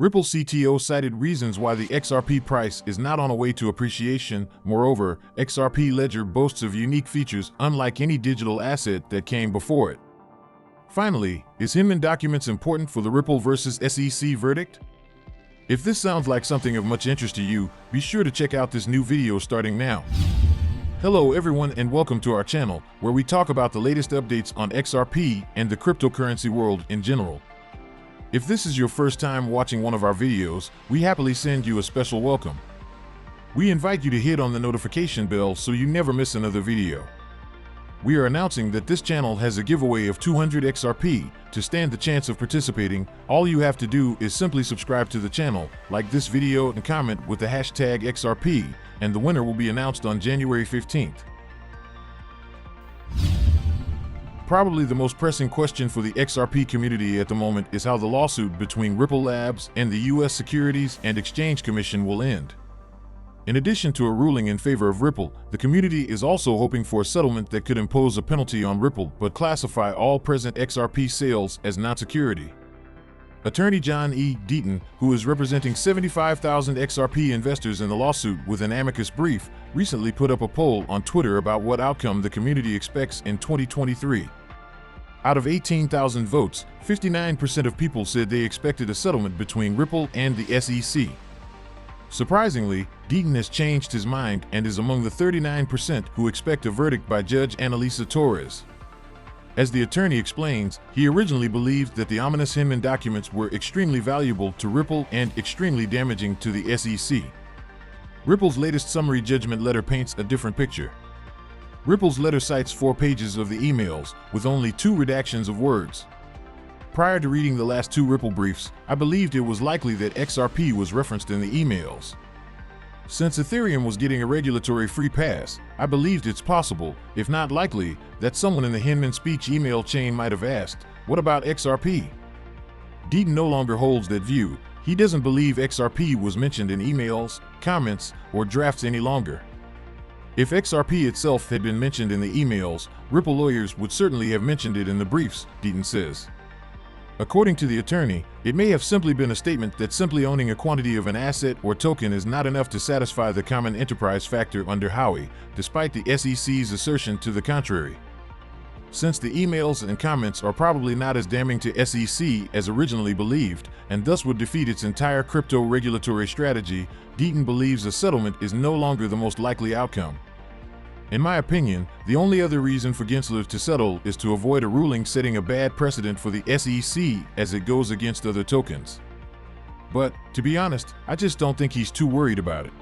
Ripple CTO cited reasons why the XRP price is not on a way to appreciation. Moreover, XRP Ledger boasts of unique features unlike any digital asset that came before it. Finally, is Hinman documents important for the Ripple versus SEC verdict? If this sounds like something of much interest to you, be sure to check out this new video starting now. Hello everyone and welcome to our channel, where we talk about the latest updates on XRP and the cryptocurrency world in general. If this is your first time watching one of our videos, we happily send you a special welcome. We invite you to hit on the notification bell so you never miss another video. We are announcing that this channel has a giveaway of 200 XRP. To stand the chance of participating, all you have to do is simply subscribe to the channel, like this video and comment with the hashtag XRP, and the winner will be announced on January 15th. Probably the most pressing question for the XRP community at the moment is how the lawsuit between Ripple Labs and the U.S. Securities and Exchange Commission will end. In addition to a ruling in favor of Ripple, the community is also hoping for a settlement that could impose a penalty on Ripple but classify all present XRP sales as non-security. Attorney John E. Deaton, who is representing 75,000 XRP investors in the lawsuit with an amicus brief, recently put up a poll on Twitter about what outcome the community expects in 2023. Out of 18,000 votes, 59% of people said they expected a settlement between Ripple and the SEC. Surprisingly, Deaton has changed his mind and is among the 39% who expect a verdict by Judge Analisa Torres. As the attorney explains, he originally believed that the ominous Hinman documents were extremely valuable to Ripple and extremely damaging to the SEC. Ripple's latest summary judgment letter paints a different picture. Ripple's letter cites 4 pages of the emails, with only 2 redactions of words. Prior to reading the last 2 Ripple briefs, I believed it was likely that XRP was referenced in the emails. Since Ethereum was getting a regulatory free pass, I believed it's possible, if not likely, that someone in the Hinman speech email chain might have asked, "What about XRP?" Deaton no longer holds that view. He doesn't believe XRP was mentioned in emails, comments, or drafts any longer. If XRP itself had been mentioned in the emails, Ripple lawyers would certainly have mentioned it in the briefs, Deaton says. According to the attorney, it may have simply been a statement that simply owning a quantity of an asset or token is not enough to satisfy the common enterprise factor under Howey, despite the SEC's assertion to the contrary. Since the emails and comments are probably not as damning to SEC as originally believed, and thus would defeat its entire crypto regulatory strategy, Deaton believes a settlement is no longer the most likely outcome. In my opinion, the only other reason for Gensler to settle is to avoid a ruling setting a bad precedent for the SEC as it goes against other tokens. But, to be honest, I just don't think he's too worried about it.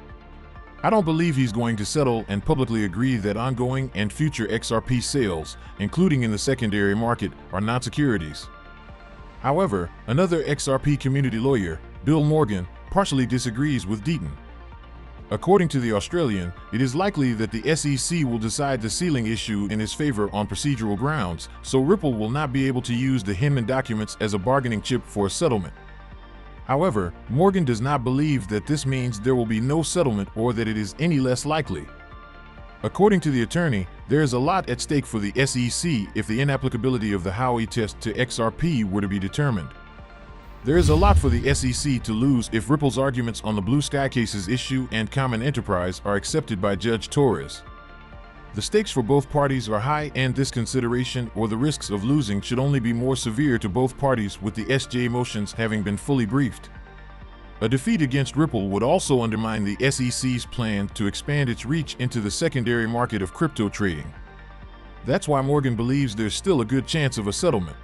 I don't believe he's going to settle and publicly agree that ongoing and future XRP sales, including in the secondary market, are non-securities. However, another XRP community lawyer, Bill Morgan, partially disagrees with Deaton. According to the Australian, it is likely that the SEC will decide the ceiling issue in his favor on procedural grounds, so Ripple will not be able to use the Hinman documents as a bargaining chip for a settlement. However, Morgan does not believe that this means there will be no settlement or that it is any less likely. According to the attorney, there is a lot at stake for the SEC if the inapplicability of the Howey test to XRP were to be determined. There is a lot for the SEC to lose if Ripple's arguments on the Blue Sky case's issue and common enterprise are accepted by Judge Torres. The stakes for both parties are high, and this consideration or the risks of losing should only be more severe to both parties, with the SJ motions having been fully briefed. A defeat against Ripple would also undermine the SEC's plan to expand its reach into the secondary market of crypto trading. That's why Morgan believes there's still a good chance of a settlement.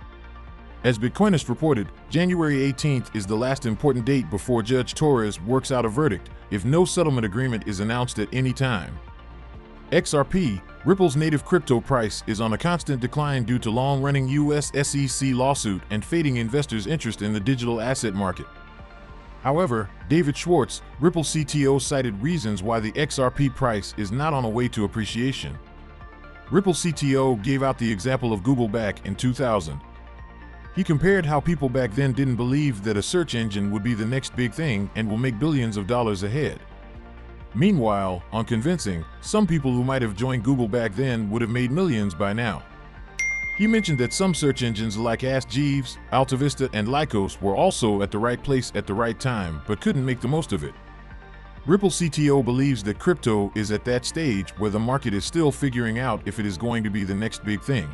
As Bitcoinist reported, January 18th is the last important date before Judge Torres works out a verdict, if no settlement agreement is announced at any time. XRP, Ripple's native crypto price, is on a constant decline due to long-running US SEC lawsuit and fading investors' interest in the digital asset market. However, David Schwartz, Ripple CTO, cited reasons why the XRP price is not on a way to appreciation. Ripple CTO gave out the example of Google back in 2000. He compared how people back then didn't believe that a search engine would be the next big thing and will make billions of dollars ahead. Meanwhile, on convincing, some people who might have joined Google back then would have made millions by now. He mentioned that some search engines like Ask Jeeves, AltaVista, and Lycos were also at the right place at the right time, but couldn't make the most of it. Ripple CTO believes that crypto is at that stage where the market is still figuring out if it is going to be the next big thing.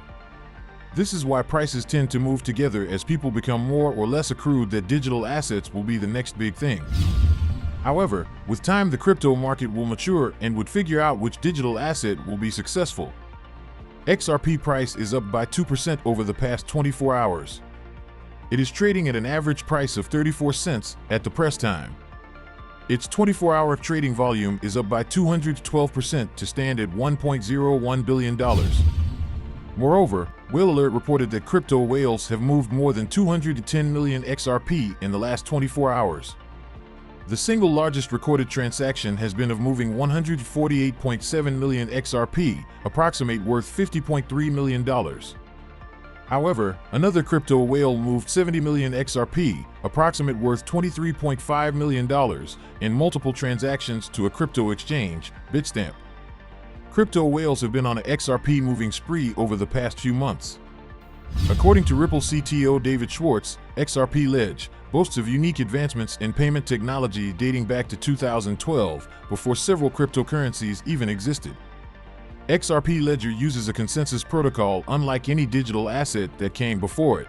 This is why prices tend to move together as people become more or less accrued that digital assets will be the next big thing. However, with time the crypto market will mature and would figure out which digital asset will be successful. XRP price is up by 2% over the past 24 hours. It is trading at an average price of 34 cents at the press time. Its 24-hour trading volume is up by 212% to stand at $1.01 billion. Moreover, Whale Alert reported that crypto whales have moved more than 210 million XRP in the last 24 hours. The single largest recorded transaction has been of moving 148.7 million XRP, approximate worth $50.3 million. However, another crypto whale moved 70 million XRP, approximate worth $23.5 million, in multiple transactions to a crypto exchange, Bitstamp. Crypto whales have been on an XRP moving spree over the past few months. According to Ripple CTO David Schwartz, XRP Ledge boasts of unique advancements in payment technology dating back to 2012, before several cryptocurrencies even existed. XRP Ledger uses a consensus protocol unlike any digital asset that came before it.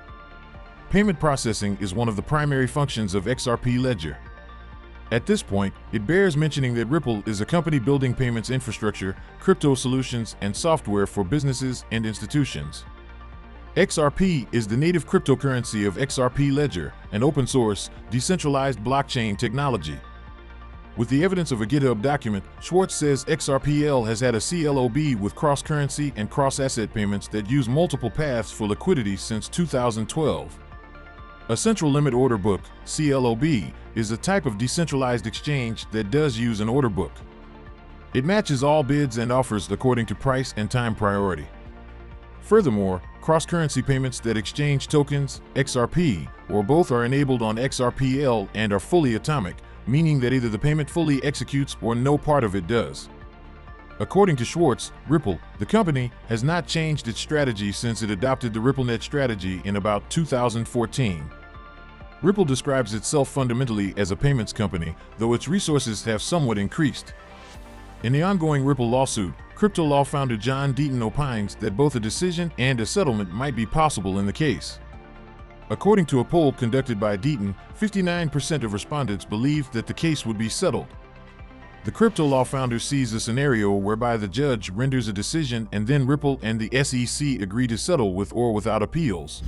Payment processing is one of the primary functions of XRP Ledger. At this point, it bears mentioning that Ripple is a company building payments infrastructure, crypto solutions, and software for businesses and institutions. XRP is the native cryptocurrency of XRP Ledger, an open-source, decentralized blockchain technology. With the evidence of a GitHub document, Schwartz says XRPL has had a CLOB with cross-currency and cross-asset payments that use multiple paths for liquidity since 2012. A central limit order book, CLOB, is a type of decentralized exchange that does use an order book. It matches all bids and offers according to price and time priority. Furthermore, cross-currency payments that exchange tokens, XRP, or both are enabled on XRPL and are fully atomic, meaning that either the payment fully executes or no part of it does. According to Schwartz, Ripple, the company, has not changed its strategy since it adopted the RippleNet strategy in about 2014. Ripple describes itself fundamentally as a payments company, though its resources have somewhat increased. In the ongoing Ripple lawsuit, crypto law founder John Deaton opines that both a decision and a settlement might be possible in the case. According to a poll conducted by Deaton, 59% of respondents believed that the case would be settled. The crypto law founder sees a scenario whereby the judge renders a decision and then Ripple and the SEC agree to settle with or without appeals.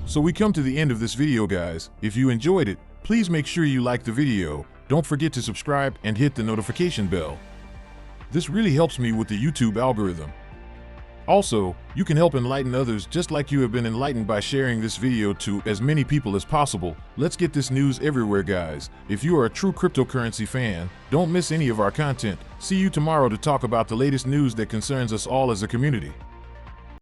So we come to the end of this video, guys. If you enjoyed it, please make sure you like the video, don't forget to subscribe and hit the notification bell. This really helps me with the YouTube algorithm. Also, you can help enlighten others just like you have been enlightened by sharing this video to as many people as possible. Let's get this news everywhere, guys. If you are a true cryptocurrency fan, don't miss any of our content. See you tomorrow to talk about the latest news that concerns us all as a community.